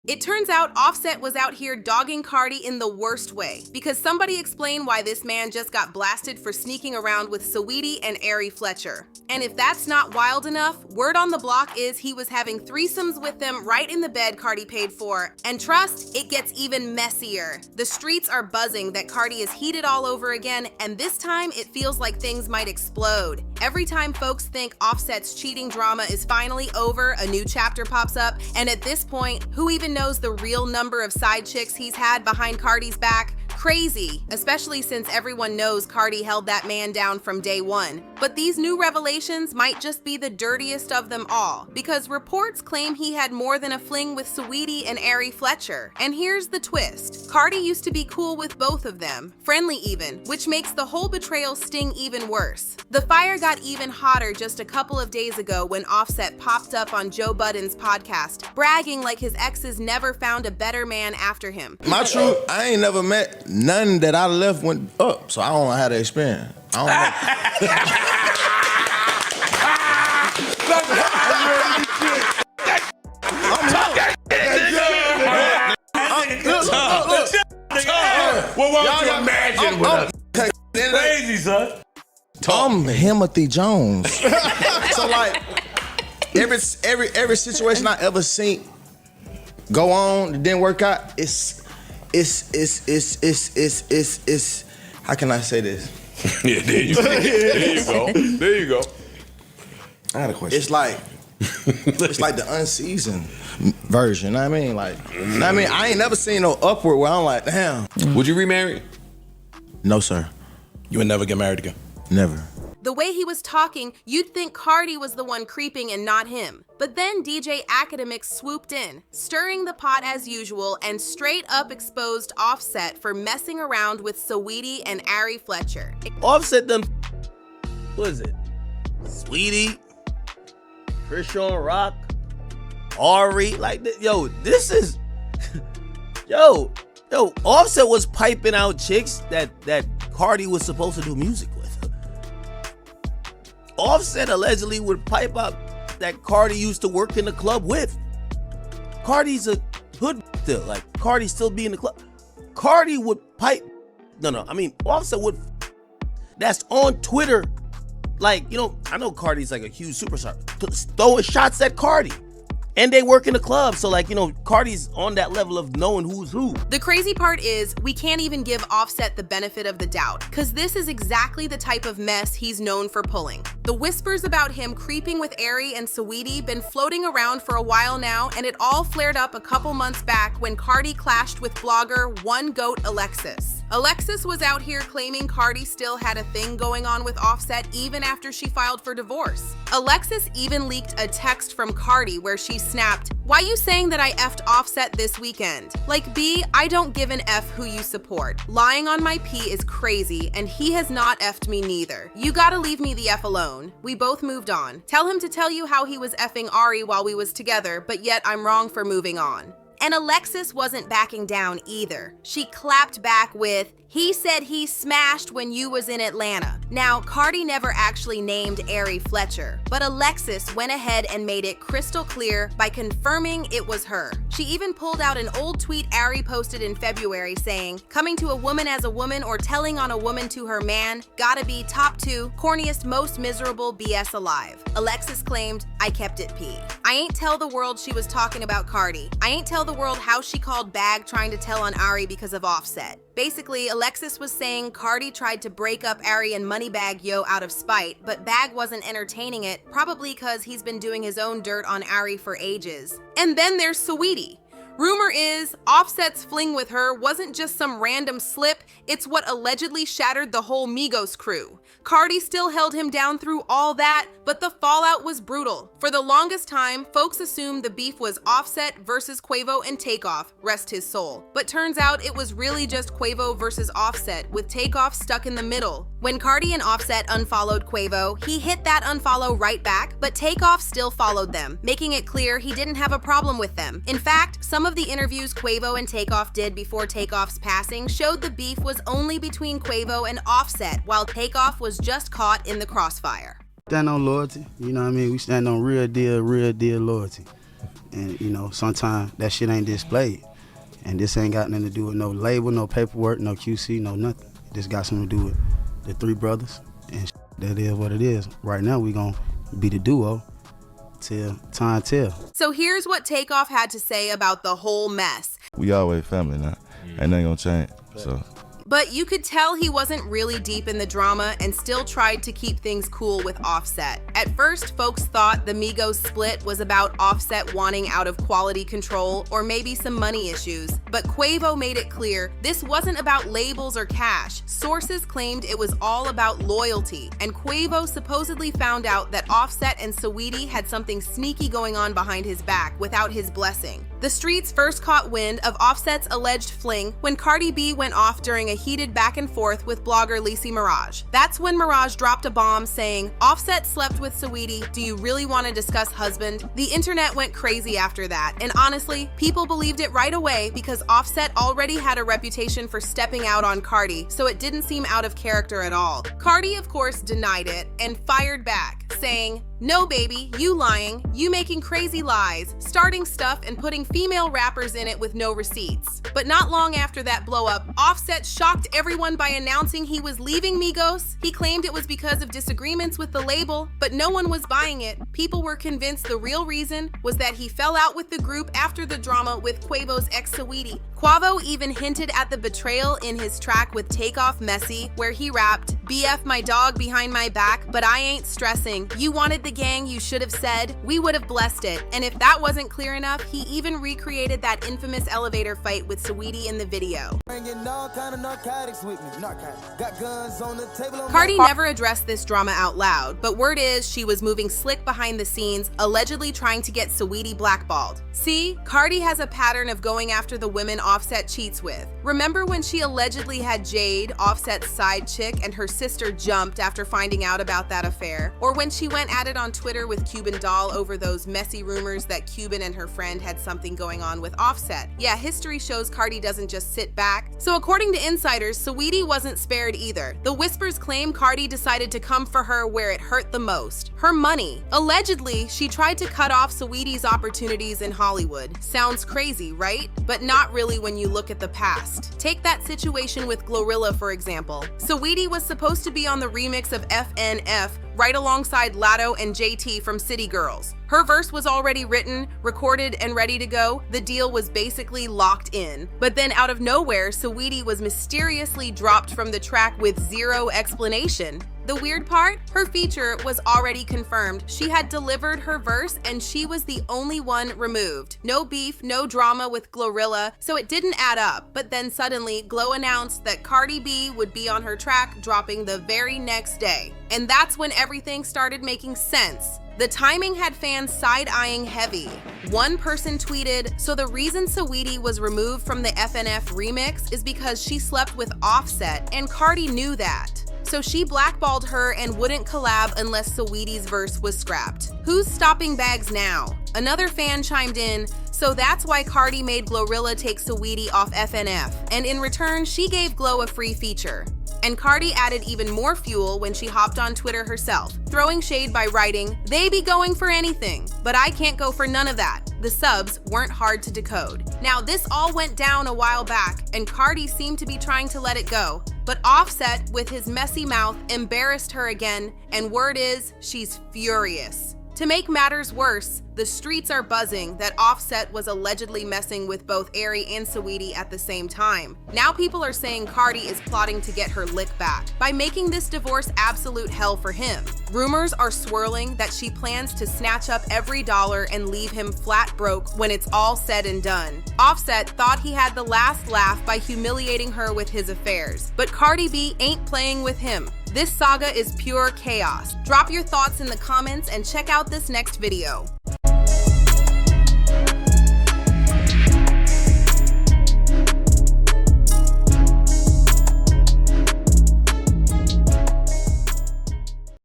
It turns out Offset was out here dogging Cardi in the worst way, because somebody explained why this man just got blasted for sneaking around with Saweetie and Ari Fletcher. And if that's not wild enough, word on the block is he was having threesomes with them right in the bed Cardi paid for. And trust, it gets even messier. The streets are buzzing that Cardi is heated all over again, and this time it feels like things might explode. Every time folks think Offset's cheating drama is finally over, a new chapter pops up, and at this point, who even knows the real number of side chicks he's had behind Cardi's back? Crazy, especially since everyone knows Cardi held that man down from day one. But these new revelations might just be the dirtiest of them all, because reports claim he had more than a fling with Saweetie and Ari Fletcher. And here's the twist. Cardi used to be cool with both of them, friendly even, which makes the whole betrayal sting even worse. The fire got even hotter just a couple of days ago when Offset popped up on Joe Budden's podcast, bragging like his exes never found a better man after him. My truth, I ain't never met none that I left went up, so I don't know how to experience. I What won't you imagine with us? Crazy, son. I'm Timothy Jones. So like every situation I ever seen go on that didn't work out, it's how can I say this? Yeah, there you go. There you go. I got a question. It's like the unseasoned version. You know what I mean? I ain't never seen no upward where I'm like, damn. Would you remarry? No, sir. You would never get married again? Never. The way he was talking, you'd think Cardi was the one creeping and not him. But then DJ Academic swooped in, stirring the pot as usual, and straight up exposed Offset for messing around with Saweetie and Ari Fletcher. Offset them, what is it? Saweetie, Christian Rock, Ari, like, yo, this is, yo, Offset was piping out chicks that Cardi was supposed to do music with. Offset allegedly would pipe up that Cardi used to work in the club with. Cardi's a hood still, like Cardi still be in the club. Cardi would pipe, Offset would, that's on Twitter. Like, I know Cardi's like a huge superstar, throwing shots at Cardi. And they work in the club, so Cardi's on that level of knowing who's who. The crazy part is, we can't even give Offset the benefit of the doubt, because this is exactly the type of mess he's known for pulling. The whispers about him creeping with Ari and Saweetie been floating around for a while now, and it all flared up a couple months back when Cardi clashed with blogger One Goat Alexis. Alexis was out here claiming Cardi still had a thing going on with Offset even after she filed for divorce. Alexis even leaked a text from Cardi where she snapped, "Why you saying that I effed Offset this weekend? Like, B, I don't give an F who you support. Lying on my P is crazy, and he has not effed me neither. You gotta leave me the F alone. We both moved on. Tell him to tell you how he was effing Ari while we was together, but yet I'm wrong for moving on." And Alexis wasn't backing down either. She clapped back with, "He said he smashed when you was in Atlanta." Now, Cardi never actually named Ari Fletcher, but Alexis went ahead and made it crystal clear by confirming it was her. She even pulled out an old tweet Ari posted in February saying, "Coming to a woman as a woman or telling on a woman to her man, gotta be top 2, corniest, most miserable BS alive." Alexis claimed, "I kept it P. I ain't tell the world she was talking about Cardi. I ain't tell the world how she called Bag trying to tell on Ari because of Offset." Basically, Alexis was saying Cardi tried to break up Ari and Moneybag Yo out of spite, but Bag wasn't entertaining it, probably because he's been doing his own dirt on Ari for ages. And then there's Saweetie. Rumor is Offset's fling with her wasn't just some random slip, it's what allegedly shattered the whole Migos crew. Cardi still held him down through all that, but the fallout was brutal. For the longest time, folks assumed the beef was Offset versus Quavo and Takeoff, rest his soul. But turns out it was really just Quavo versus Offset, with Takeoff stuck in the middle. When Cardi and Offset unfollowed Quavo, he hit that unfollow right back, but Takeoff still followed them, making it clear he didn't have a problem with them. In fact, some of the interviews Quavo and Takeoff did before Takeoff's passing showed the beef was only between Quavo and Offset, while Takeoff was just caught in the crossfire. Stand on loyalty, you know what I mean? We stand on real deal loyalty. And, you know, sometimes that shit ain't displayed. And this ain't got nothing to do with no label, no paperwork, no QC, no nothing. This got something to do with the three brothers, and that is what it is. Right now, we gonna be the duo till time tell. So here's what Takeoff had to say about the whole mess. We always family now. Ain't nothing gonna change. So. But you could tell he wasn't really deep in the drama and still tried to keep things cool with Offset. At first, folks thought the Migos split was about Offset wanting out of quality control or maybe some money issues. But Quavo made it clear this wasn't about labels or cash. Sources claimed it was all about loyalty, and Quavo supposedly found out that Offset and Saweetie had something sneaky going on behind his back without his blessing. The streets first caught wind of Offset's alleged fling when Cardi B went off during a heated back and forth with blogger Lacey Mirage. That's when Mirage dropped a bomb saying, "Offset slept with Saweetie, do you really want to discuss husband?" The internet went crazy after that, and honestly, people believed it right away because Offset already had a reputation for stepping out on Cardi, so it didn't seem out of character at all. Cardi, of course, denied it and fired back, saying, "No, baby, you lying, you making crazy lies, starting stuff and putting female rappers in it with no receipts." But not long after that blow up, Offset shocked everyone by announcing he was leaving Migos. He claimed it was because of disagreements with the label, but no one was buying it. People were convinced the real reason was that he fell out with the group after the drama with Quavo's ex Saweetie. Quavo even hinted at the betrayal in his track with Takeoff Messy, where he rapped, "BF my dog behind my back, but I ain't stressing. You wanted the gang, you should have said. We would have blessed it." And if that wasn't clear enough, he even recreated that infamous elevator fight with Saweetie in the video. Cardi never addressed this drama out loud, but word is she was moving slick behind the scenes, allegedly trying to get Saweetie blackballed. See, Cardi has a pattern of going after the women Offset cheats with. Remember when she allegedly had Jade, Offset's side chick, and her sister jumped after finding out about that affair? Or when she went at it on Twitter with Cuban Doll over those messy rumors that Cuban and her friend had something going on with Offset? Yeah, history shows Cardi doesn't just sit back. So according to insiders, Saweetie wasn't spared either. The whispers claim Cardi decided to come for her where it hurt the most: her money. Allegedly, she tried to cut off Saweetie's opportunities in Hollywood. Sounds crazy, right? But not really when you look at the past. Take that situation with Glorilla, for example. Saweetie was supposed to be on the remix of FNF right alongside Latto and JT from City Girls. Her verse was already written, recorded, and ready to go. The deal was basically locked in. But then out of nowhere, Saweetie was mysteriously dropped from the track with zero explanation. The weird part? Her feature was already confirmed. She had delivered her verse and she was the only one removed. No beef, no drama with Glorilla, so it didn't add up. But then suddenly, Glo announced that Cardi B would be on her track, dropping the very next day. And that's when everything started making sense. The timing had fans side-eyeing heavy. One person tweeted, "So the reason Saweetie was removed from the FNF remix is because she slept with Offset, and Cardi knew that. So she blackballed her and wouldn't collab unless Saweetie's verse was scrapped. Who's stopping bags now?" Another fan chimed in, "So that's why Cardi made Glorilla take Saweetie off FNF, and in return, she gave Glo a free feature." And Cardi added even more fuel when she hopped on Twitter herself, throwing shade by writing, "They be going for anything, but I can't go for none of that." The subs weren't hard to decode. Now, this all went down a while back, and Cardi seemed to be trying to let it go. But Offset, with his messy mouth, embarrassed her again, and word is, she's furious. To make matters worse, the streets are buzzing that Offset was allegedly messing with both Ari and Saweetie at the same time. Now people are saying Cardi is plotting to get her lick back by making this divorce absolute hell for him. Rumors are swirling that she plans to snatch up every dollar and leave him flat broke when it's all said and done. Offset thought he had the last laugh by humiliating her with his affairs, but Cardi B ain't playing with him. This saga is pure chaos. Drop your thoughts in the comments and check out this next video.